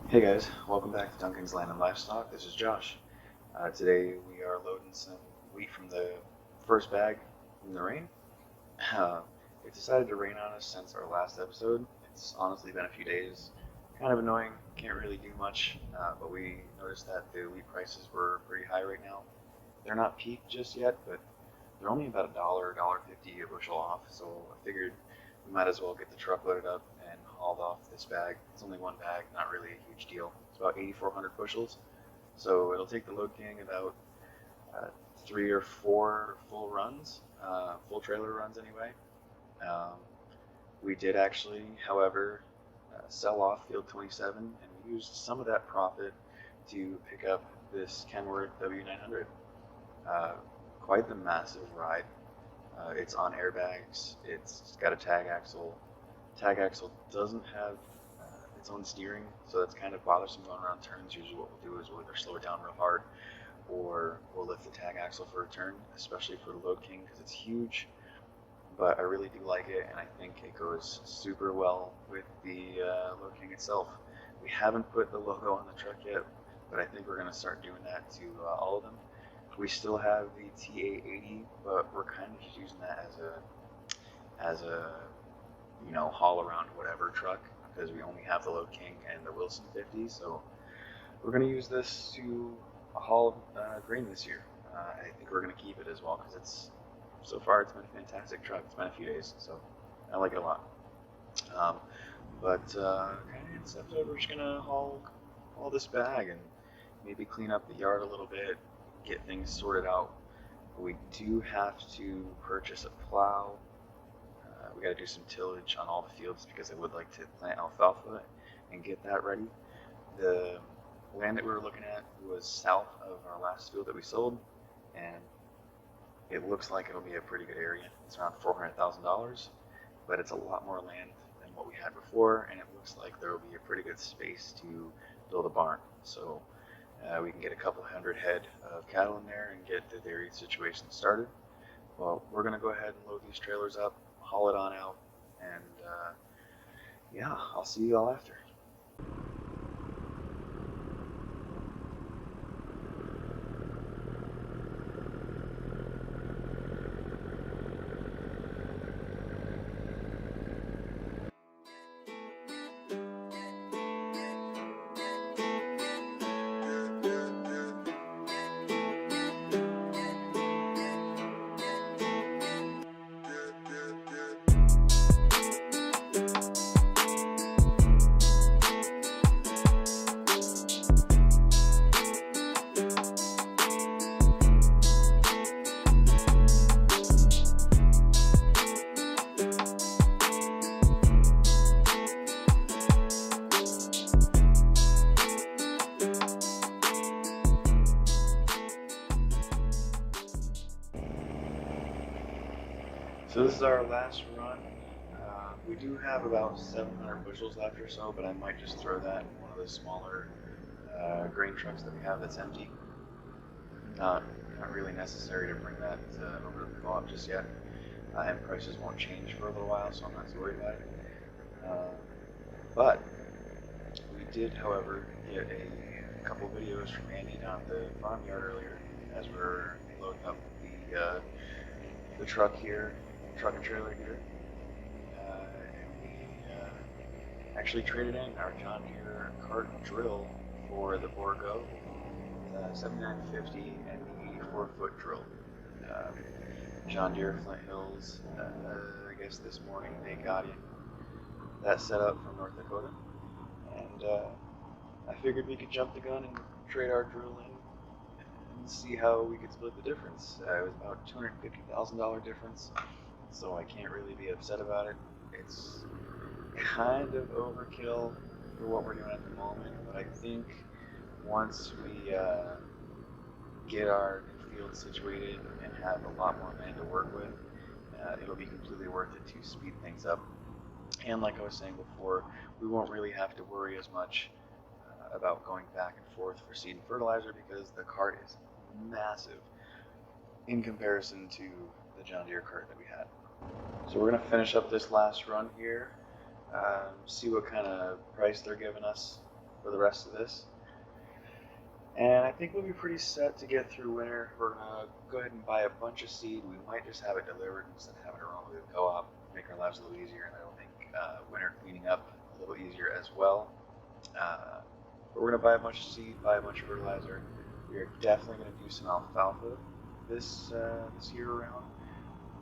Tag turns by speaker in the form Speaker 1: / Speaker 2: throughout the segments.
Speaker 1: Hey guys, welcome back to Duncan's Land and Livestock. This is Josh. Today we are loading some wheat from the first bag in the rain. Uh, it decided to rain on us since our last episode. It's honestly been a few days. Kind of annoying, can't really do much, but we noticed that the wheat prices were pretty high right now. They're not peaked just yet, but they're only about $1.50 a bushel off, so I figured we might as well get the truck loaded up and hauled off this bag. It's only one bag, not really a huge deal. It's about 8,400 bushels, so it'll take the Load King about uh, 3 or 4 full runs, full trailer runs anyway. Um, we did actually, however, sell off field 27, and we used some of that profit to pick up this Kenworth W900. Uh, Quite the massive ride. It's on airbags. It's got a tag axle. Tag axle doesn't have its own steering, so that's kind of bothersome going around turns. Usually, what we'll do is we'll either slow it down real hard, or we'll lift the tag axle for a turn, especially for the Load King because it's huge. But I really do like it, and I think it goes super well with the Load King itself. We haven't put the logo on the truck yet, but I think we're going to start doing that to all of them. We still have the TA80, but we're kind of just using that as a haul around whatever truck because we only have the Load King and the Wilson 50. So we're going to use this to haul grain this year. I think we're going to keep it as well because so far it's been a fantastic truck. It's been a few days, so I like it a lot. But kind of in this episode, we're just going to haul this bag and maybe clean up the yard a little bit, get things sorted out. We do have to purchase a plow. We got to do some tillage on all the fields because I would like to plant alfalfa and get that ready. The land that we were looking at was south of our last field that we sold, and it looks like it'll be a pretty good area. It's around $400,000, but it's a lot more land than what we had before, and it looks like there will be a pretty good space to build a barn. So we can get a couple hundred head of cattle in there and get the dairy situation started. Well, we're going to go ahead and load these trailers up, haul it on out, and yeah, I'll see you all after. So this is our last run. We do have about 700 bushels left or so, but I might just throw that in one of the smaller grain trucks that we have that's empty. Not really necessary to bring that over to the co-op just yet, and prices won't change for a little while, so I'm not too worried about it. But we did, however, get a couple videos from Andy down at the farmyard earlier as we're loading up the truck here, truck and trailer here. And we actually traded in our John Deere cart and drill for the Bourgault 7950 and the 84-foot drill. John Deere, Flint Hills. I guess this morning they got that set up from North Dakota, and I figured we could jump the gun and trade our drill in and see how we could split the difference. It was about $250,000 difference, so I can't really be upset about it. It's kind of overkill for what we're doing at the moment, but I think once we get our field situated and have a lot more land to work with, it'll be completely worth it to speed things up. And like I was saying before, we won't really have to worry as much about going back and forth for seed and fertilizer because the cart is massive in comparison to the John Deere cart that we had. So we're going to finish up this last run here, see what kind of price they're giving us, for the rest of this. And I think we'll be pretty set to get through winter. We're gonna go ahead and buy a bunch of seed. We might just have it delivered instead of having to run with the co-op, make our lives a little easier, and that'll make winter cleaning up a little easier as well. But we're gonna buy a bunch of seed, buy a bunch of fertilizer. We are definitely gonna do some alfalfa this year around,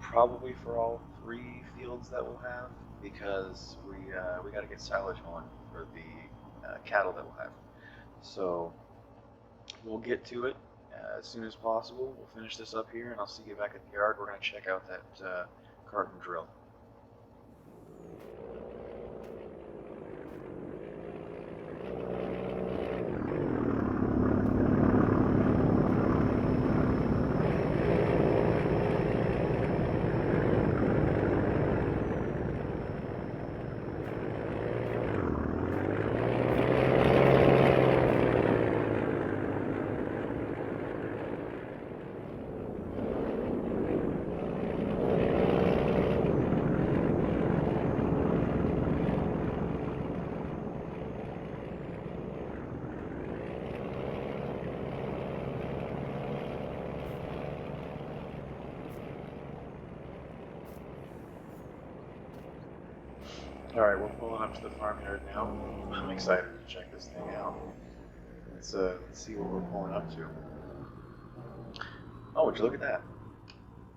Speaker 1: probably for all 3 fields that we'll have, because we got to get silage going for the cattle that we'll have. So we'll get to it as soon as possible. We'll finish this up here, and I'll see you back at the yard. We're going to check out that carton drill. Alright, we're pulling up to the farmyard now. I'm excited to check this thing out. Let's see what we're pulling up to. Oh, would you look at that?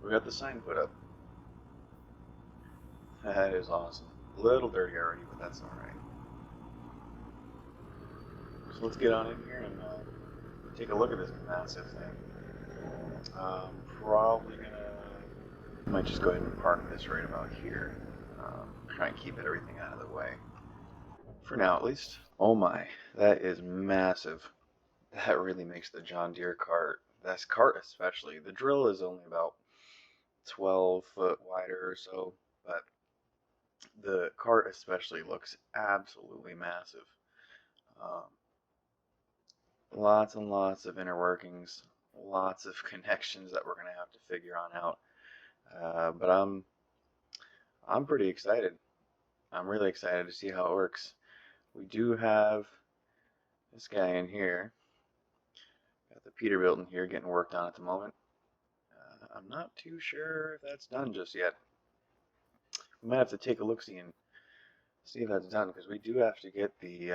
Speaker 1: We got the sign put up. That is awesome. A little dirty already, but that's alright. So let's get on in here and take a look at this massive thing. Probably might just go ahead and park this right about here. Try and keep everything out of the way. For now, at least. Oh my, that is massive. That really makes the John Deere cart, this cart especially. The drill is only about 12 foot wider or so, but the cart especially looks absolutely massive. Lots and lots of inner workings, lots of connections that we're going to have to figure on out. But I'm pretty excited. I'm really excited to see how it works. We do have this guy in here. Got the Peterbilt in here getting worked on at the moment. I'm not too sure if that's done just yet. We might have to take a look-see and see if that's done, because we do have to get the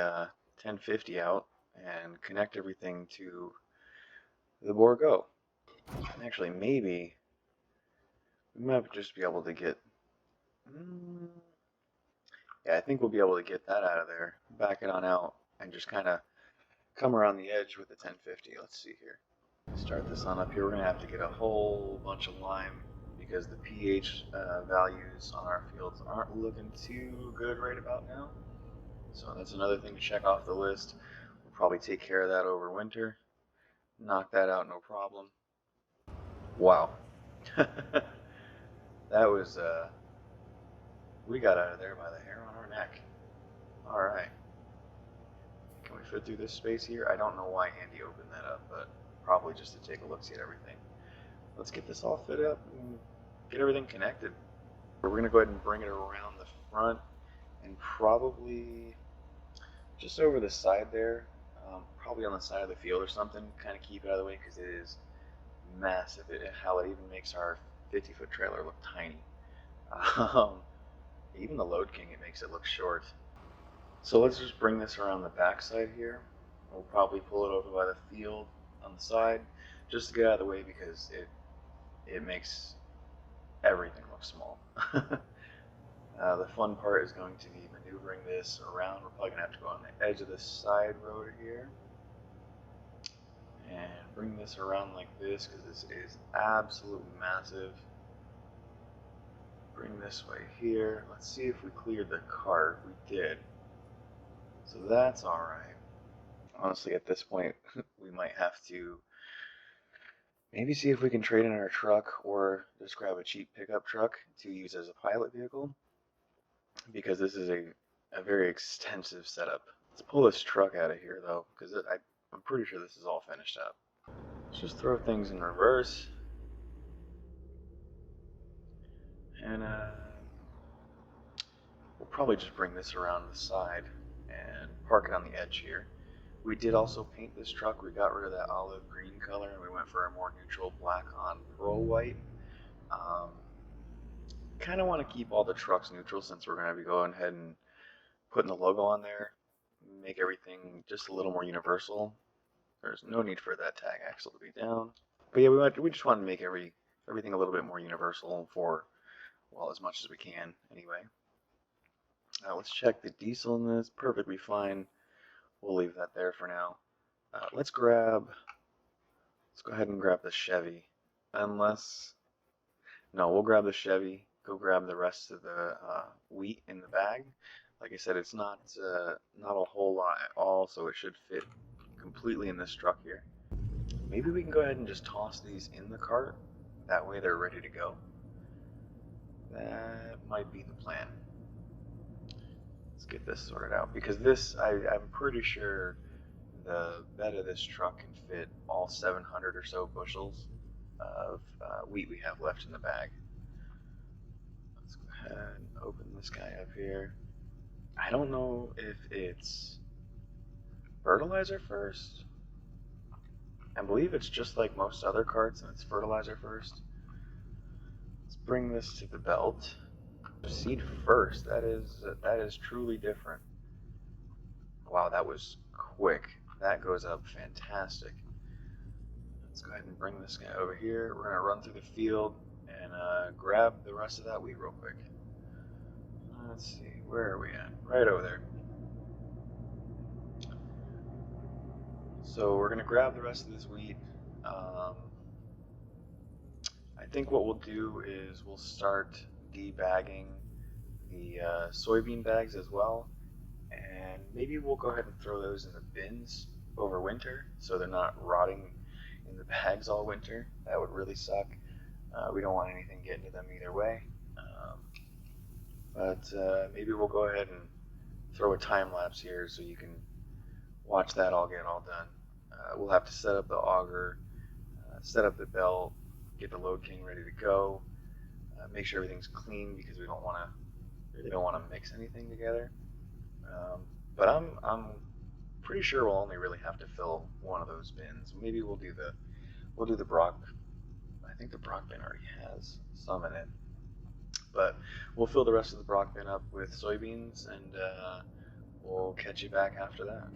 Speaker 1: 1050 out and connect everything to the Bourgault. Actually, maybe we might just be able to get... Yeah, I think we'll be able to get that out of there, back it on out, and just kind of come around the edge with the 1050. Let's see here. Start this on up here. We're going to have to get a whole bunch of lime because the pH values on our fields aren't looking too good right about now. So that's another thing to check off the list. We'll probably take care of that over winter. Knock that out, no problem. Wow. That was, we got out of there by the hair on our neck. Alright. Can we fit through this space here? I don't know why Andy opened that up, but probably just to take a look, see at everything. Let's get this all fit up and get everything connected. We're going to go ahead and bring it around the front and probably just over the side there, probably on the side of the field or something, kind of keep it out of the way because it is massive. How it even makes our 50-foot trailer look tiny. Even the Load King, it makes it look short. So let's just bring this around the back side here. We'll probably pull it over by the field on the side just to get out of the way because it makes everything look small. The fun part is going to be maneuvering this around. We're probably going to have to go on the edge of the side road here and bring this around like this because this is absolutely massive. Bring this way here. Let's see if we cleared the cart. We did. So that's alright. Honestly, at this point, we might have to maybe see if we can trade in our truck or just grab a cheap pickup truck to use as a pilot vehicle, because this is a very extensive setup. Let's pull this truck out of here though, because I'm pretty sure this is all finished up. Let's just throw things in reverse. And we'll probably just bring this around the side and park it on the edge here. We did also paint this truck. We got rid of that olive green color and we went for a more neutral black on pearl white. Um, kind of want to keep all the trucks neutral since we're going to be going ahead and putting the logo on there. Make everything just a little more universal. There's no need for that tag axle to be down. But yeah, we just want to make everything a little bit more universal for, well, as much as we can anyway. Let's check the diesel in this. Perfectly fine. We'll leave that there for now. Let's go ahead and grab the Chevy. Unless, no, we'll grab the Chevy. Go grab the rest of the wheat in the bag. Like I said, it's not a whole lot at all, so it should fit completely in this truck here. Maybe we can go ahead and just toss these in the cart. That way they're ready to go. That might be the plan. Let's get this sorted out, because this, I'm pretty sure the bed of this truck can fit all 700 or so bushels of wheat we have left in the bag. Let's go ahead and open this guy up here. I don't know if it's fertilizer first. I believe it's just like most other carts and it's fertilizer first. Let's bring this to the belt. Seed first. That is truly different. Wow, that was quick. That goes up fantastic. Let's go ahead and bring this guy over here. We're gonna run through the field and grab the rest of that wheat real quick. Let's see, where are we at? Right over there. So we're gonna grab the rest of this wheat. I think what we'll do is we'll start debagging the soybean bags as well, and maybe we'll go ahead and throw those in the bins over winter so they're not rotting in the bags all winter. That would really suck. We don't want anything getting to them either way. But maybe we'll go ahead and throw a time lapse here so you can watch that all get all done. We'll have to set up the auger, set up the belt, get the load king ready to go, make sure everything's clean because we really don't want to mix anything together. But I'm pretty sure we'll only really have to fill one of those bins. Maybe we'll do the Brock. I think the Brock bin already has some in it, but we'll fill the rest of the Brock bin up with soybeans, and we'll catch you back after that.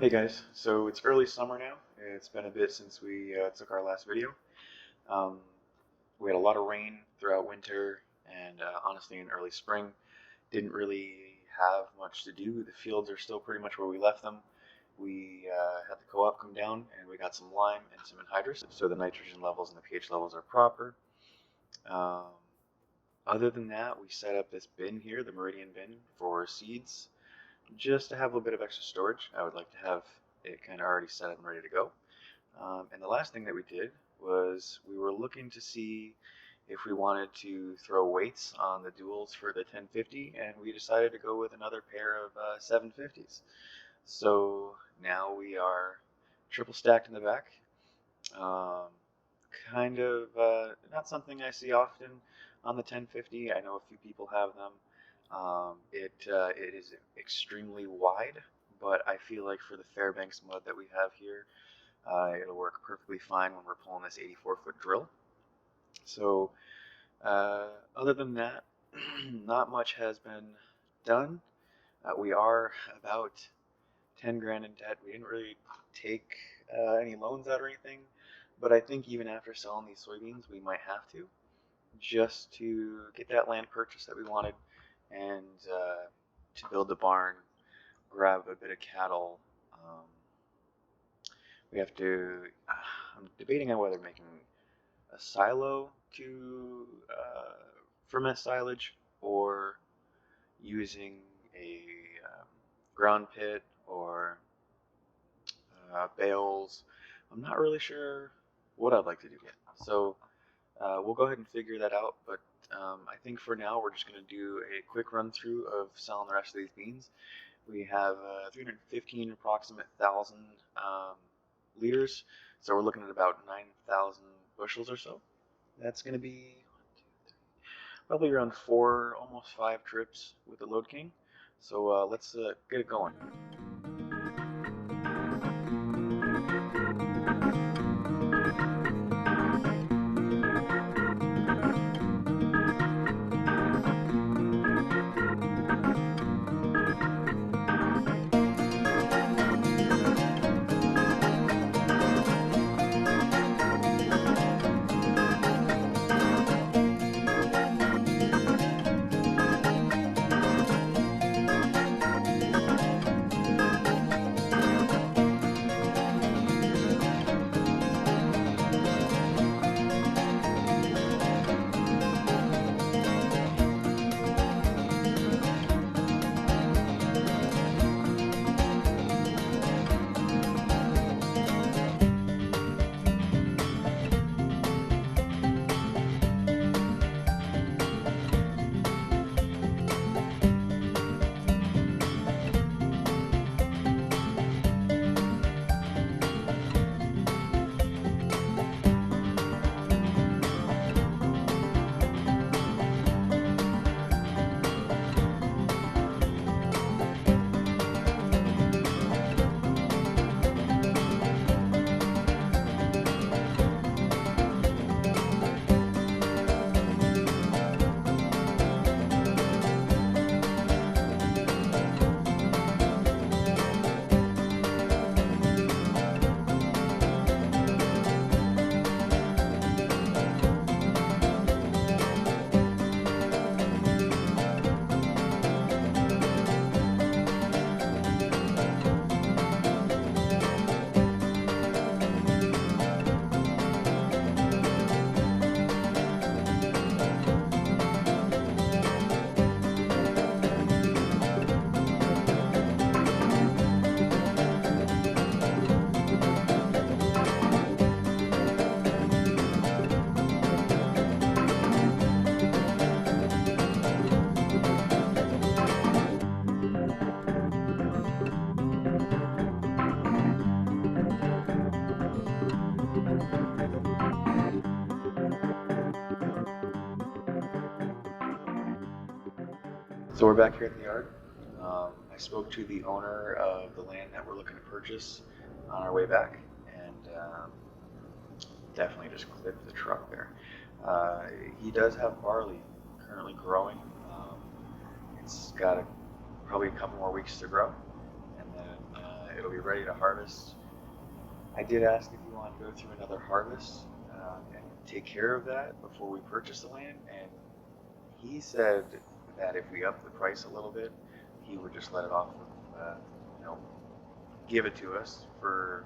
Speaker 1: Hey guys, so it's early summer now. It's been a bit since we took our last video. Um, we had a lot of rain throughout winter and honestly in early spring. Didn't really have much to do. The fields are still pretty much where we left them. We had the co-op come down and we got some lime and some anhydrous, so the nitrogen levels and the pH levels are proper. Um, Other than that, we set up this bin here, the Meridian bin, for seeds, just to have a little bit of extra storage. I would like to have it kind of already set up and ready to go. And the last thing that we did was we were looking to see if we wanted to throw weights on the duals for the 1050, and we decided to go with another pair of 750s. So now we are triple stacked in the back. Um, kind of not something I see often on the 1050. I know a few people have them. It is extremely wide, but I feel like for the Fairbanks mud that we have here, it'll work perfectly fine when we're pulling this 84-foot drill. So other than that, not much has been done. We are about 10 grand in debt. We didn't really take any loans out or anything, but I think even after selling these soybeans, we might have to, just to get that land purchase that we wanted and to build the barn, grab a bit of cattle. We have to, I'm debating on whether making a silo to ferment silage or using a ground pit or bales. I'm not really sure what I'd like to do yet. So we'll go ahead and figure that out. But I think for now we're just going to do a quick run through of selling the rest of these beans. We have 315 approximate thousand liters, so we're looking at about 9,000 bushels or so. That's going to be probably around 4, almost 5 trips with the Load King. So let's get it going. So we're back here at the yard. I spoke to the owner of the land that we're looking to purchase on our way back, and definitely just clipped the truck there. He does have barley currently growing. It's got probably a couple more weeks to grow, and then it'll be ready to harvest. I did ask if you wanted to go through another harvest and take care of that before we purchase the land, and he said that if we up the price a little bit, he would just let it off with, you know, give it to us for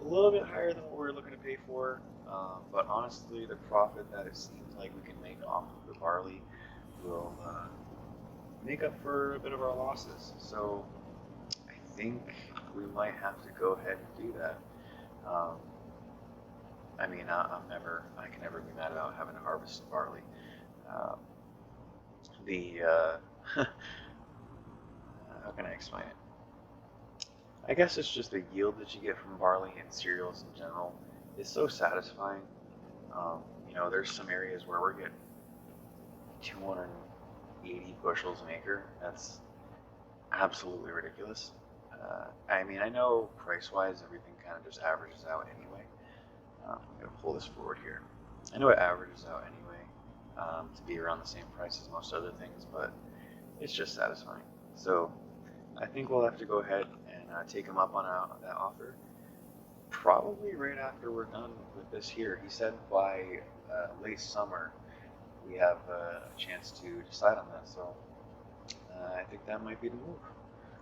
Speaker 1: a little bit higher than what we were looking to pay for. But honestly, the profit that it seems like we can make off of the barley will make up for a bit of our losses. So I think we might have to go ahead and do that. Um, I mean, I can never be mad about having to harvest some barley. Um, the how can I explain it? I guess it's just the yield that you get from barley and cereals in general is so satisfying. There's some areas where we're getting 280 bushels an acre. That's absolutely ridiculous. I mean, I know price-wise everything kind of just averages out anyway. I'm going to pull this forward here. I know it averages out anyway to be around the same price as most other things, but it's just satisfying. So I think we'll have to go ahead and take him up on that offer. Probably right after we're done with this here. He said by late summer we have a chance to decide on that. So I think that might be the move.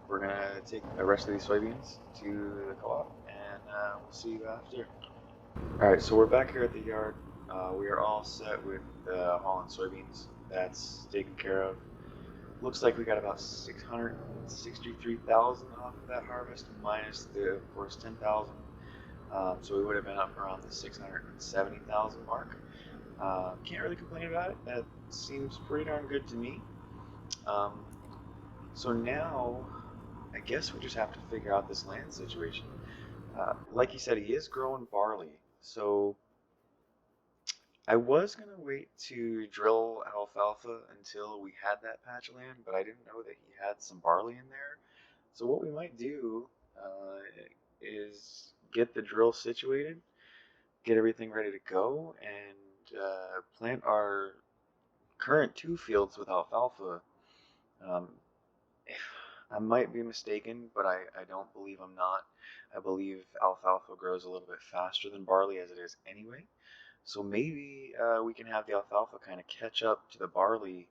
Speaker 1: We're gonna take the rest of these soybeans to the co-op, and we'll see you after. All right, so we're back here at the yard. We are all set with Haulin soybeans. That's taken care of. Looks like we got about 663,000 off of that harvest, minus the, of course, 10,000. So we would have been up around the 670,000 mark. Can't really complain about it. That seems pretty darn good to me. So now, I guess we just have to figure out this land situation. Like he said, he is growing barley. So I was going to wait to drill alfalfa until we had that patch of land, but I didn't know that he had some barley in there. So what we might do is get the drill situated, get everything ready to go, and plant our current 2 fields with alfalfa. Um, I might be mistaken, but I don't believe I'm not. I believe alfalfa grows a little bit faster than barley as it is anyway. So maybe we can have the alfalfa kind of catch up to the barley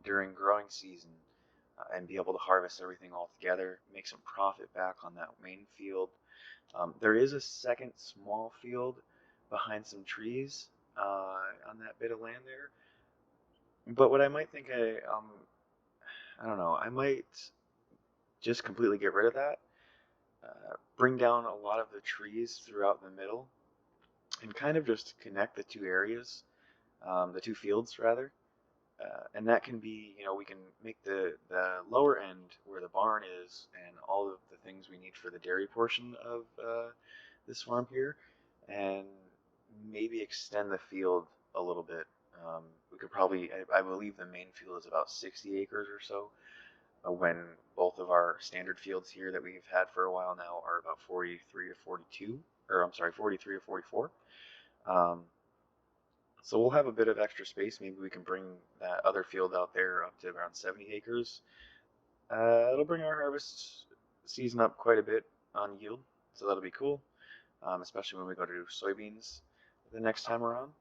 Speaker 1: during growing season and be able to harvest everything all together, make some profit back on that main field. There is a second small field behind some trees on that bit of land there. But what I might think, I don't know, I might just completely get rid of that, bring down a lot of the trees throughout the middle, and kind of just connect the 2 areas, the 2 fields rather. And that can be, we can make the lower end where the barn is and all of the things we need for the dairy portion of this farm here, and maybe extend the field a little bit. We could probably, I believe the main field is about 60 acres or so, when both of our standard fields here that we've had for a while now are about 43 to 42, or I'm sorry, 43 to 44. So we'll have a bit of extra space. Maybe we can bring that other field out there up to around 70 acres. It'll bring our harvest season up quite a bit on yield, so that'll be cool, especially when we go to do soybeans the next time around.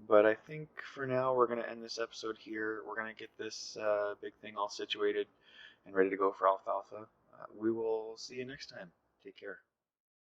Speaker 1: But I think for now we're going to end this episode here. We're going to get this big thing all situated and ready to go for alfalfa. We will see you next time. Take care.